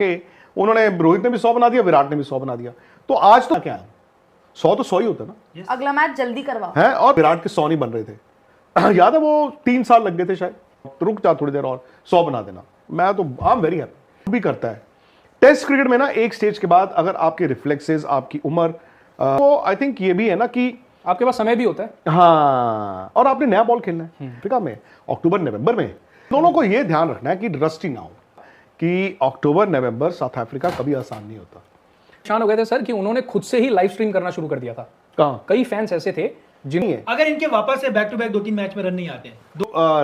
कि उन्होंने रोहित ने भी 100 बना दिया, विराट ने भी 100 बना दिया। तो आज तो क्या है, 100 तो 100 ही होता है ना। अगला मैच जल्दी करवाओ है, और विराट के 100 नहीं बन रहे थे। याद है वो 3 साल लग गए थे शायद, रुक जा थोड़ी देर और 100 बना देना। मैं तो आई एम वेरी हैप्पी भी करता है। टेस्ट क्रिकेट में ना एक स्टेज के बाद अगर आपके रिफ्लेक्सेस, आपकी उम्र, तो आई थिंक ये भी है ना कि आपके पास समय भी होता है। हाँ, और आपने नया बॉल खेलना है अफ्रीका में अक्टूबर नवंबर में। दोनों को ये ध्यान रखना है कि रस्टी ना हो, कि अक्टूबर नवंबर साउथ अफ्रीका कभी आसान नहीं होता। परेशान हो गए थे सर कि उन्होंने खुद से ही लाइव स्ट्रीम करना शुरू कर दिया था। कहाँ? कई फैंस ऐसे थे जिन्हें अगर इनके वापस से बैक टू बैक 2-3 मैच में रन नहीं आते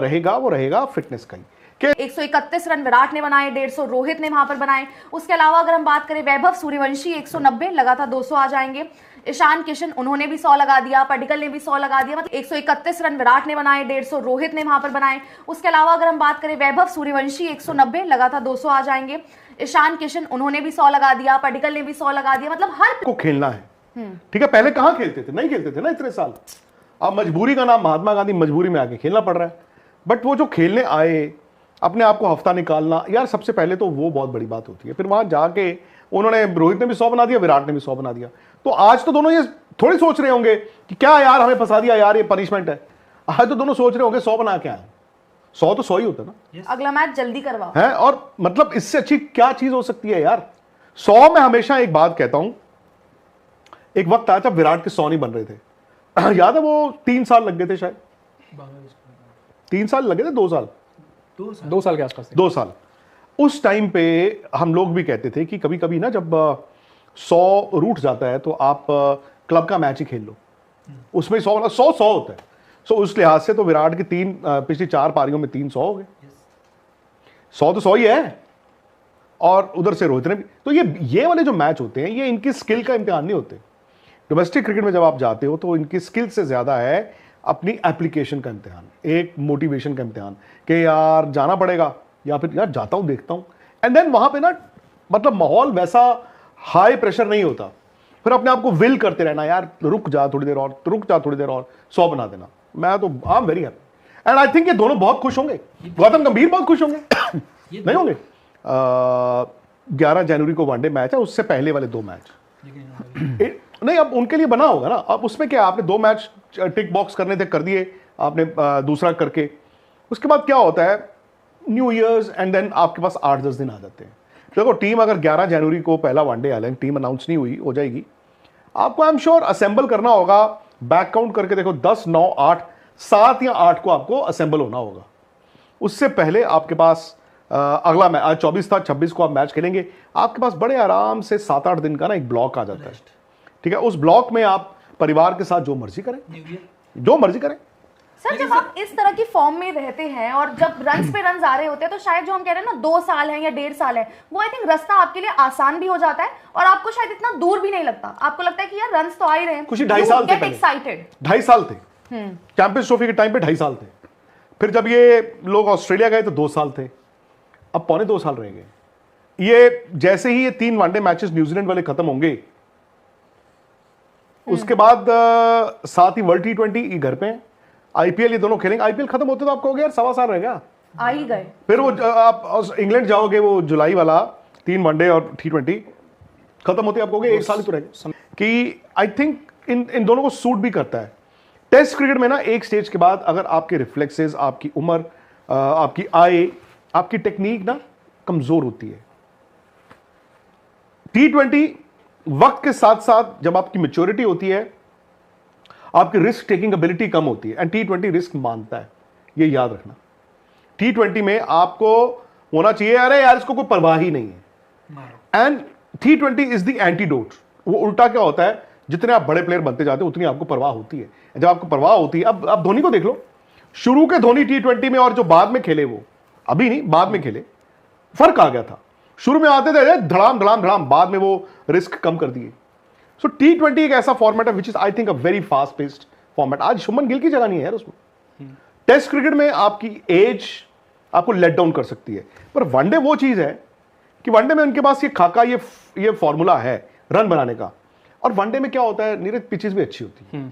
रहेगा, वो रहेगा फिटनेस का ही। 131 रन विराट ने बनाए, 150 रोहित ने वहां पर बनाए। उसके अलावा अगर हम बात करें वैभव सूर्यवंशी 190, लगातार 200 आ जाएंगे। ईशान किशन उन्होंने भी 100 लगा दिया, पडिक्कल ने भी 100 लगा दिया। मतलब 131 रन विराट ने बनाए, 150 रोहित ने वहां पर बनाए। उसके अलावा अगर हम बात करें वैभव सूर्यवंशी 190, लगातार 200 आ जाएंगे। ईशान किशन उन्होंने भी 100 लगा दिया, पडिक्कल ने भी 100 लगा दिया। मतलब हर को खेलना है, ठीक है। पहले कहां खेलते थे, नहीं खेलते थे ना इतने साल। अब मजबूरी का नाम महात्मा गांधी, मजबूरी में आके खेलना पड़ रहा है। बट वो जो खेलने आए, अपने आप को हफ्ता निकालना, यार सबसे पहले तो वो बहुत बड़ी बात होती है। फिर वहां जाके उन्होंने, रोहित ने भी 100 बना दिया, विराट ने भी 100 बना दिया। तो आज तो दोनों ये थोड़ी सोच रहे होंगे कि क्या यार हमें फंसा दिया यार, ये पनिशमेंट है। आज तो दोनों सोच रहे होंगे 100 बना के आए। 100 तो 100 ही होता ना। अगला मैच जल्दी करवाओ है, और मतलब इससे अच्छी क्या चीज हो सकती है यार। 100 में हमेशा एक बात कहता हूं, एक वक्त आया था विराट के 100 नहीं बन रहे थे। याद है वो 3 साल लग गए थे शायद, 3 साल लगे थे, 2 साल, 2 साल के आसपास थे। 2 साल। उस टाइम पे हम लोग भी कहते थे कि कभी कभी ना जब 100 रूठ जाता है तो आप क्लब का मैच ही खेल लो, उसमें 100 होता है। सो उस लिहाज से तो विराट की पिछली 4 पारियों में 300 हो गए। 100 तो 100 ही है, और उधर से रोहित ने भी। तो ये वाले जो मैच होते हैं, ये इनकी स्किल का इम्तिहान नहीं होते। डोमेस्टिक क्रिकेट में जब आप जाते हो तो इनकी स्किल से ज्यादा है अपनी एप्लीकेशन का इम्तिहान, एक मोटिवेशन का इम्तिहान कि यार जाना पड़ेगा, या फिर यार जाता हूं देखता हूं। एंड देन वहां पे ना मतलब माहौल वैसा हाई प्रेशर नहीं होता। फिर अपने आप को विल करते रहना, यार रुक जा थोड़ी देर और, रुक जा थोड़ी देर और, 100 बना देना। मैं तो I am very happy, and I think ये दोनों बहुत खुश होंगे। गौतम गंभीर बहुत खुश होंगे। नहीं होंगे? 11 जनवरी को वनडे मैच है, उससे पहले वाले 2 मैच नहीं, अब उनके लिए बना होगा ना। अब उसमें क्या, आपने 2 मैच टिक बॉक्स करने थे, कर दिए आपने, दूसरा करके उसके बाद क्या होता है, न्यू ईयर्स, एंड देन आपके पास 8-10 दिन आ जाते हैं। देखो टीम अगर 11 जनवरी को पहला वनडे हालांकि टीम अनाउंस नहीं हुई, हो जाएगी, आपको आई एम श्योर असेंबल करना होगा। बैक काउंट करके देखो, 10, 9, 8, 7 या 8 को आपको असेंबल होना होगा। उससे पहले आपके पास अगला मैच, आज 24 था, 26 को आप मैच खेलेंगे। आपके पास बड़े आराम से 7-8 दिन का ना एक ब्लॉक आ जाता है, ठीक है। उस ब्लॉक में आप परिवार के साथ जो मर्जी करें, जो मर्जी करें। सर जब आप इस तरह की फॉर्म में रहते हैं और जब रन्स पे रन्स आ रहे होते हैं, तो शायद जो हम कह रहे हैं ना 2 साल है या 1.5 साल है, वो आई थिंक रास्ता आपके लिए आसान भी हो जाता है और आपको शायद इतना दूर भी नहीं लगता। आपको लगता है कि यार रन्स तो आ ही रहे हैं। खुशी 2.5 साल थे, एक्साइटेड 2.5 साल थे चैंपियंस ट्रॉफी के टाइम पे, 2.5 साल थे। फिर जब ये लोग ऑस्ट्रेलिया गए तो 2 साल थे, अब पौने 2 साल रह गए। ये जैसे ही ये 3 वनडे मैचेस न्यूजीलैंड वाले खत्म होंगे, उसके बाद साथ ही वर्ल्ड T20 घर पे, आईपीएल ये दोनों खेलेंगे। आईपीएल खत्म होते तो आप कहोगे यार 1.25 साल रह गया, आ ही गए। फिर वो आप इंग्लैंड जाओगे, वो जुलाई वाला 3 वनडे और T20 खत्म होते आप कहोगे 1 साल ही तो रह गया। कि आई थिंक इन दोनों को सूट भी करता है। टेस्ट क्रिकेट में ना एक स्टेज के बाद अगर आपके रिफ्लेक्सेस, आपकी उम्र, आपकी आय, आपकी टेक्निक ना कमजोर होती है। T20 वक्त के साथ साथ जब आपकी मैच्योरिटी होती है, आपकी रिस्क टेकिंग एबिलिटी कम होती है, एंड T20 रिस्क मानता है, ये याद रखना। T20 में आपको होना चाहिए अरे यार इसको कोई परवाह ही नहीं है, and T20 is the antidote. वो उल्टा क्या होता है, जितने आप बड़े प्लेयर बनते जाते हो उतनी आपको परवाह होती है। जब आपको परवाह होती है, अब धोनी को देख लो, शुरू के धोनी T20 में और जो बाद में खेले, वो अभी नहीं बाद में खेले, फर्क आ गया था। शुरू में आते थे धड़ाम धड़ाम धड़ाम, बाद में वो रिस्क कम कर दिए। सो T20 एक ऐसा फॉर्मेट है which is I think a very fast paced format. आज शुभमन गिल की जगह नहीं है यार उसमें। टेस्ट क्रिकेट में आपकी एज आपको लेट डाउन कर सकती है, पर वनडे वो चीज है कि वनडे में उनके पास ये खाका, ये फॉर्मूला है रन बनाने का। और वनडे में क्या होता है नीरज, पिचेस भी अच्छी होती है।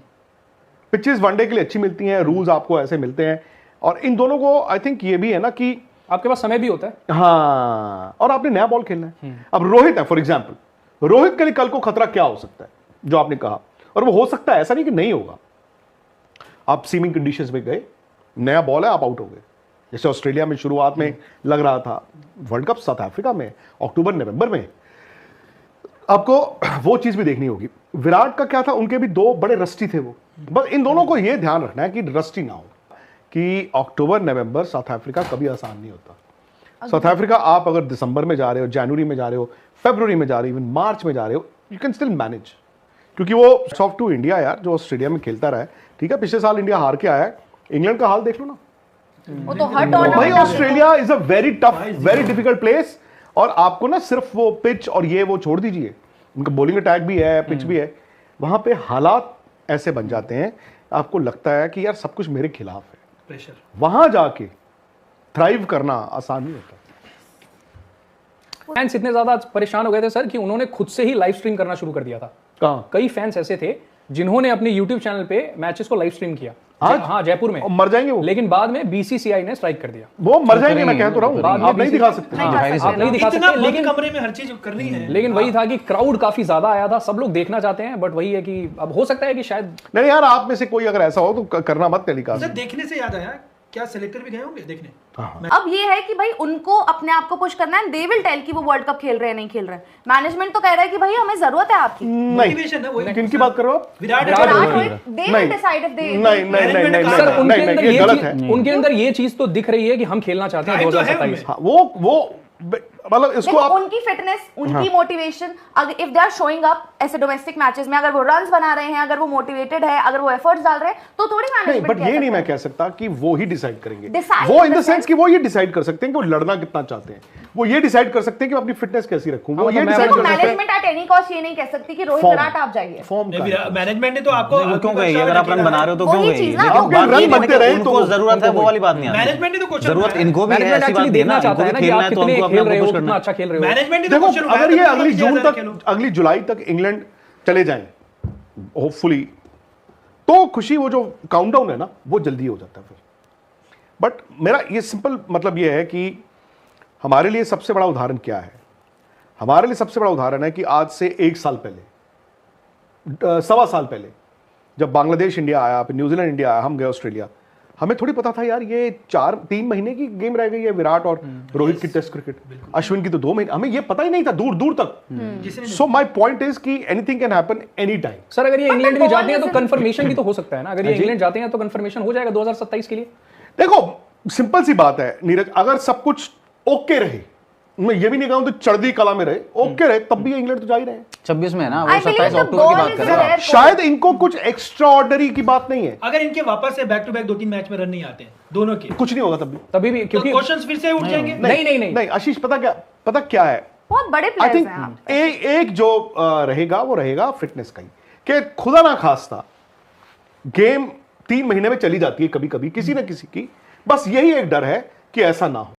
पिचेस वनडे के लिए अच्छी मिलती हैं, रूल्स आपको ऐसे मिलते हैं। और इन दोनों को आई थिंक ये भी है ना कि आपके पास समय भी होता है। हाँ, और आपने नया बॉल खेलना है। अब रोहित है फॉर एग्जाम्पल, रोहित के लिए कल को खतरा क्या हो सकता है जो आपने कहा, और वो हो सकता है, ऐसा नहीं कि नहीं होगा। आप सीमिंग कंडीशंस में गए, नया बॉल है, आप आउट हो गए। जैसे ऑस्ट्रेलिया में शुरुआत में लग रहा था, वर्ल्ड कप साउथ अफ्रीका में अक्टूबर नवंबर में, आपको वो चीज भी देखनी होगी। विराट का क्या था, उनके भी दो बड़े रस्टी थे वो, बस इन दोनों को ये ध्यान रखना है कि रस्टी ना हो, कि अक्टूबर नवंबर साउथ अफ्रीका कभी आसान नहीं होता। साउथ अफ्रीका आप अगर दिसंबर में जा रहे हो, जनवरी में जा रहे हो, फरवरी में जा रहे हो, इवन मार्च में जा रहे हो, यू कैन स्टिल मैनेज, क्योंकि वो सॉफ्ट टू इंडिया यार, जो ऑस्ट्रेलिया में खेलता रहा है। ठीक है, पिछले साल इंडिया हार के आया है, इंग्लैंड का हाल देख लो ना, वो तो हर भाई tournament Australia is a very tough, very difficult place, और आपको ना सिर्फ वो पिच और ये वो छोड़ दीजिए, उनका बॉलिंग अटैक भी है, पिच भी है, वहां पे हालात ऐसे बन जाते हैं, आपको लगता है कि यार सब कुछ मेरे खिलाफ है। प्रेशर वहां जाके थ्राइव करना आसान नहीं होता। फैंस इतने ज्यादा परेशान हो गए थे सर कि उन्होंने खुद से ही लाइव स्ट्रीम करना शुरू कर दिया था। कहाँ? कई फैंस ऐसे थे जिन्होंने अपने यूट्यूब चैनल पे मैचेस को लाइव स्ट्रीम किया। आज? हाँ, जयपुर में। और मर जाएंगे वो, लेकिन बाद में बीसीसीआई ने स्ट्राइक कर दिया। वो मर जाएंगे, मैं कह तो रहा हूँ, बाद में आप नहीं दिखा सकते। नहीं कर सकते। आप नहीं दिखा इतना सकते, बंद लेकिन कमरे में हर चीज करनी है। लेकिन वही था कि क्राउड काफी ज्यादा आया था, सब लोग देखना चाहते हैं, बट वही है कि अब हो सकता है कि शायद नहीं यार, आप में से कोई अगर ऐसा हो तो करना मत टेलीकास्ट। सर देखने से याद आया, क्या सेलेक्टर भी गए होंगे देखने? अब ये है कि भाई उनको अपने आप को पुश करना है, दे विल टेल कि वो वर्ल्ड कप खेल रहे हैं नहीं खेल रहे हैं। मैनेजमेंट तो कह रहा है कि भाई हमें जरूरत है आपकी। मोटिवेशन है वो। किनकी बात कर रहे हो आप? Virat Virat Kohli. Rohit, they will decide if they- sir उनके नहीं, अंदर ये ये गलत चीज, है। उनके अंदर ये चीज तो दिख रही है कि हम खेलना चाहते हैं टाइम तो है 2027। उनमें। हाँ, वो मतलब इसको देखो आप उनकी फिटनेस, उनकी मोटिवेशन, अगर if they are showing up ऐसे डोमेस्टिक मैचेस में, अगर वो रन्स बना रहे हैं, अगर वो मोटिवेटेड है, अगर वो एफर्ट्स डाल रहे हैं, तो थोड़ी नहीं, मैनेजमेंट बट ये नहीं मैं कह सकता कि वो ही डिसाइड करेंगे। Decide वो in in the the sense sense- कि वो ये डिसाइड कर सकते हैं कि वो लड़ना कितना चाहते हैं, वो ये डिसाइड कर सकते हैं कि मैं अपनी फिटनेस कैसी रखूं, वो हाँ, ये तो मैं- डिसाइड देखो कर सकते हैं मैनेजमेंट एट एनी कॉस्ट ये नहीं कह सकती कि रोहित Form. विराट आप जाइए। फॉर्म का है। मैनेजमेंट ने तो आपको वो क्यों कहेगी? अगर आप रन बना रहे हो तो क्यों वही कहेगी? चीज ना, लेकिन आपके बात रन ये है बनते कि रहे उनको तो जरूरत है, वो वाली बात नहीं आती। मैनेजमेंट ने तो क्वेश्चन जरूरत इनको भी है, मैनेजमेंट ऐसी बात एक्चुअली नहीं है देखना ना, चाहता है इनको ना भी कि खेलना आप है तो कितने उनको खेल अपना रहे हो, फोकस करना कितना है। अच्छा खेल रहे हो। मैनेजमेंट ने तो देखो क्वेश्चन अगर ये अगली जून तक, अगली जुलाई तक इंग्लैंड चले जाएं होपफुली, तो खुशी वो जो काउंटडाउन है ना वो जल्दी हो जाता है फिर। बट मेरा ये सिंपल मतलब ये है कि हमारे लिए सबसे बड़ा उदाहरण क्या है? हमारे लिए सबसे बड़ा उदाहरण है कि आज से 1 साल पहले, 1.25 साल पहले, जब बांग्लादेश इंडिया आया, फिर न्यूजीलैंड इंडिया आया, हम गए ऑस्ट्रेलिया, हमें थोड़ी पता था यार ये 3 महीने की गेम रह गई है, विराट और रोहित की टेस्ट क्रिकेट, अश्विन की तो 2 महीने, हमें ये पता ही नहीं था दूर दूर तक। सो माय पॉइंट इज कि anything can happen any time. Sir अगर ये इंग्लैंड भी जाते हैं तो बॉल कंफर्मेशन भी तो हो सकता है ना, अगर ये इंग्लैंड जाते हैं तो कंफर्मेशन हो जाएगा 2027 के लिए। देखो सिंपल सी बात है नीरज, अगर सब कुछ ओके रहे, मैं ये भी नहीं कहूं तो चढ़दी कला में रहे, ओके रहे, तब भी इंग्लैंड तो जा ही रहे हैं। 26 में है ना, वो I believe 27 the अक्टूबर की ball बात is कर रहे हैं। there. शायद इनको कुछ एक्स्ट्रा ऑर्डनरी की बात नहीं है, अगर इनके वापस से बैक टू बैक 2-3 मैच में रन नहीं आते हैं दोनों के, कुछ नहीं होगा तब भी। तभी भी तो क्योंकि क्वेश्चंस फिर से उठ जाएंगे। नहीं आशीष पता क्या है, बहुत बड़े आई प्लेयर्स थिंक हैं आप। एक जो रहेगा वो रहेगा फिटनेस का ही, कि खुदा ना खास्ता गेम 3 महीने में चली जाती है कभी कभी किसी ना किसी की, बस यही एक डर है कि ऐसा ना हो।